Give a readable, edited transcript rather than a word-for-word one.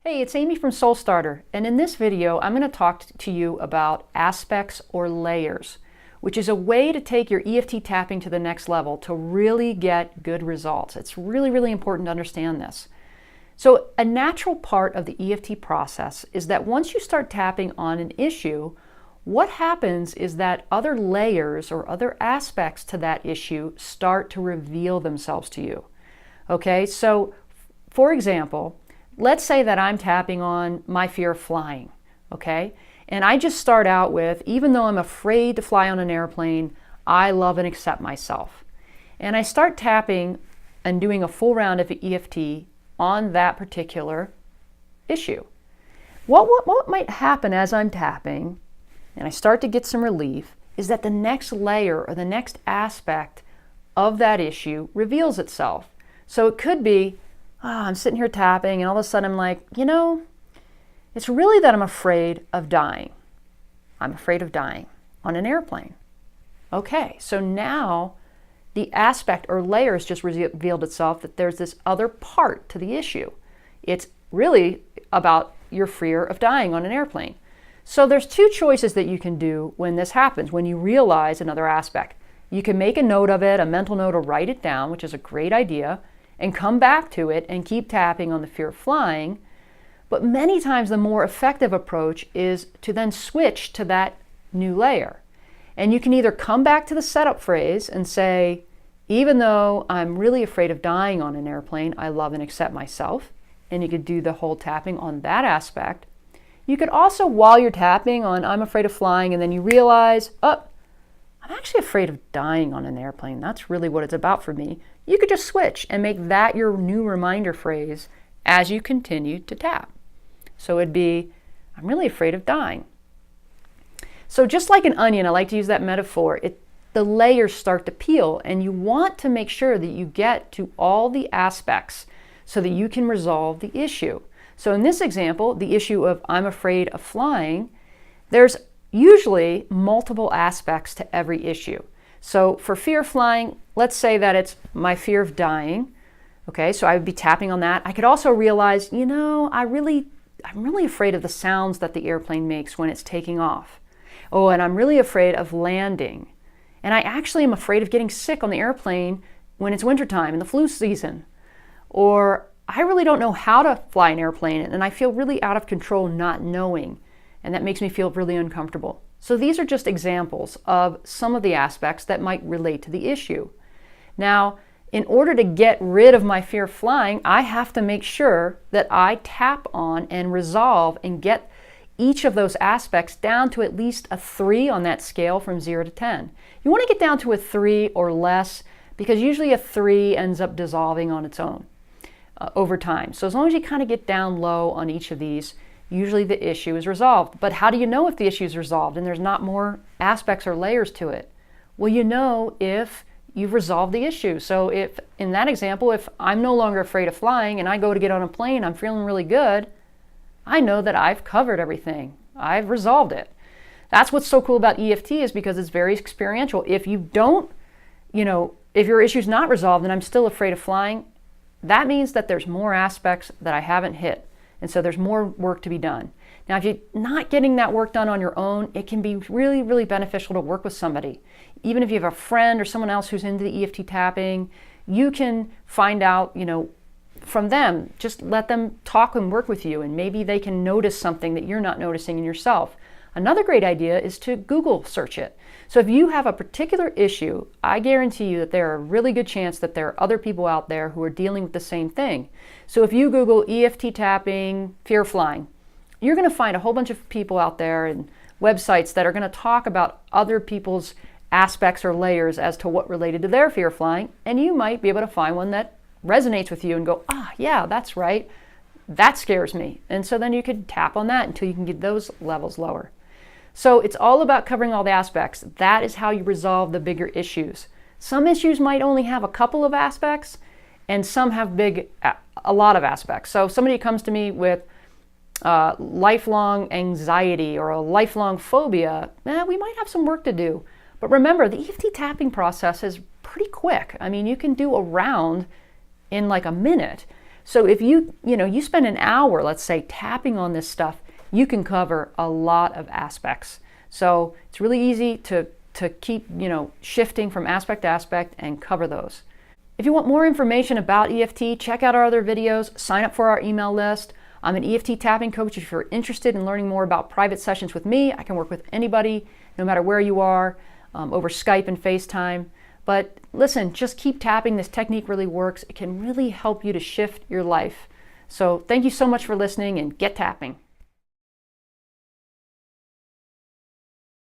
Hey, it's Amy from Soul Starter, and in this video I'm going to talk to you about aspects or layers, which is a way to take your EFT tapping to the next level to really get good results. It's really important to understand this. So a natural part of the EFT process is that once you start tapping on an issue, what happens is that other layers or other aspects to that issue start to reveal themselves to you. Okay, so for example, let's say that I'm tapping on my fear of flying, okay? And I just start out with, even though I'm afraid to fly on an airplane, I love and accept myself. And I start tapping and doing a full round of EFT on that particular issue. What might happen as I'm tapping, and I start to get some relief, is that the next layer or the next aspect of that issue reveals itself. So it could be, I'm sitting here tapping and all of a sudden I'm like, it's really that I'm afraid of dying. I'm afraid of dying on an airplane. Okay, so now the aspect or layers just revealed itself that there's this other part to the issue. It's really about your fear of dying on an airplane. So there's two choices that you can do when this happens, when you realize another aspect. You can make a note of it, a mental note, or write it down, which is a great idea, and come back to it and keep tapping on the fear of flying. But many times the more effective approach is to then switch to that new layer. And you can either come back to the setup phrase and say, even though I'm really afraid of dying on an airplane, I love and accept myself. And you could do the whole tapping on that aspect. You could also, while you're tapping on I'm afraid of flying, and then you realize, I'm actually afraid of dying on an airplane. That's really what it's about for me. You could just switch and make that your new reminder phrase as you continue to tap. So it'd be, I'm really afraid of dying. So just like an onion, I like to use that metaphor, the layers start to peel, and you want to make sure that you get to all the aspects so that you can resolve the issue. So in this example, the issue of I'm afraid of flying, there's usually multiple aspects to every issue. So for fear of flying, let's say that it's my fear of dying. Okay, so I would be tapping on that. I could also realize, I'm really afraid of the sounds that the airplane makes when it's taking off. Oh, and I'm really afraid of landing. And I actually am afraid of getting sick on the airplane when it's wintertime in the flu season. Or I really don't know how to fly an airplane and I feel really out of control not knowing. And that makes me feel really uncomfortable. So these are just examples of some of the aspects that might relate to the issue. Now, in order to get rid of my fear of flying, I have to make sure that I tap on and resolve and get each of those aspects down to at least a 3 on that scale from 0 to 10. You want to get down to a 3 or less because usually a 3 ends up dissolving on its own over time. So as long as you kind of get down low on each of these, usually the issue is resolved. But how do you know if the issue is resolved and there's not more aspects or layers to it? Well, you know if you've resolved the issue. So if, in that example, if I'm no longer afraid of flying and I go to get on a plane, I'm feeling really good, I know that I've covered everything. I've resolved it. That's what's so cool about EFT is because it's very experiential. If you don't, if your issue's not resolved and I'm still afraid of flying, that means that there's more aspects that I haven't hit. And so there's more work to be done. Now, if you're not getting that work done on your own, it can be really beneficial to work with somebody. Even if you have a friend or someone else who's into the EFT tapping, you can find out, from them. Just let them talk and work with you, and maybe they can notice something that you're not noticing in yourself. Another great idea is to Google search it. So if you have a particular issue, I guarantee you that there are a really good chance that there are other people out there who are dealing with the same thing. So if you Google EFT tapping, fear of flying, you're going to find a whole bunch of people out there and websites that are going to talk about other people's aspects or layers as to what related to their fear of flying, and you might be able to find one that resonates with you and go, yeah, that's right, that scares me. And so then you could tap on that until you can get those levels lower. So it's all about covering all the aspects. That is how you resolve the bigger issues. Some issues might only have a couple of aspects, and some have a lot of aspects. So if somebody comes to me with lifelong anxiety or a lifelong phobia, we might have some work to do. But remember, the EFT tapping process is pretty quick. I mean, you can do a round in like a minute. So if you spend an hour, let's say, tapping on this stuff, you can cover a lot of aspects. So it's really easy to keep, shifting from aspect to aspect and cover those. If you want more information about EFT, check out our other videos, sign up for our email list. I'm an EFT tapping coach. If you're interested in learning more about private sessions with me, I can work with anybody, no matter where you are, over Skype and FaceTime. But listen, just keep tapping. This technique really works. It can really help you to shift your life. So thank you so much for listening, and get tapping.